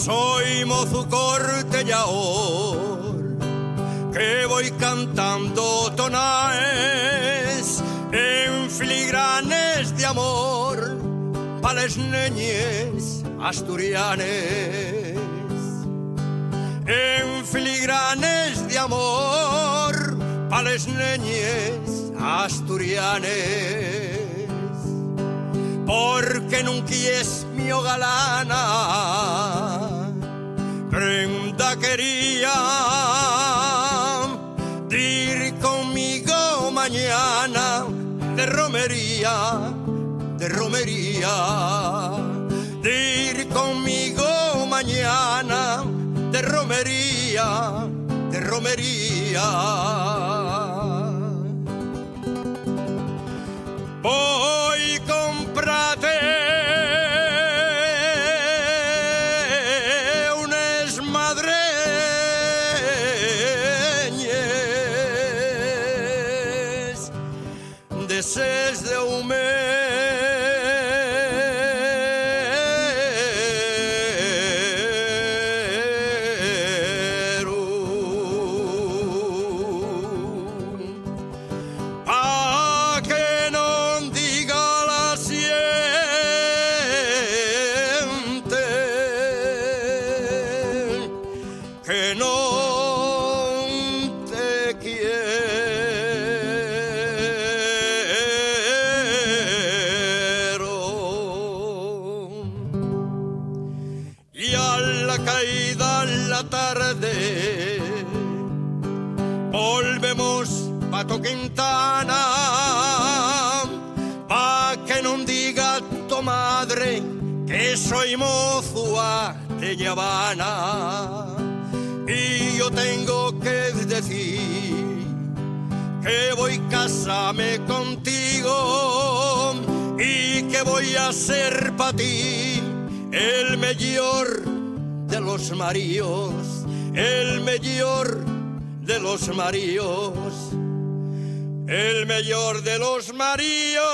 Soy mozo cortellaor que voy cantando tonaes en filigranes de amor pa' les neñes asturianes, en filigranes de amor pa' les neñes asturianes, porque nunca es mi galana, prenda quería ir conmigo mañana de romería, de romería, ir conmigo mañana de romería, de romería. Voy a comprarte unas madreñes de ses de humero, pa' que no diga la siente que no te quiero. Y a la caída la tarde volvemos pa' tu Quintana, pa' que no diga tu madre que soy mozo de Llavana. Y yo tengo que decir que voy a casarme contigo y que voy a ser pa' ti el mejor de los maridos, el mejor de los maridos, el mejor de los maridos.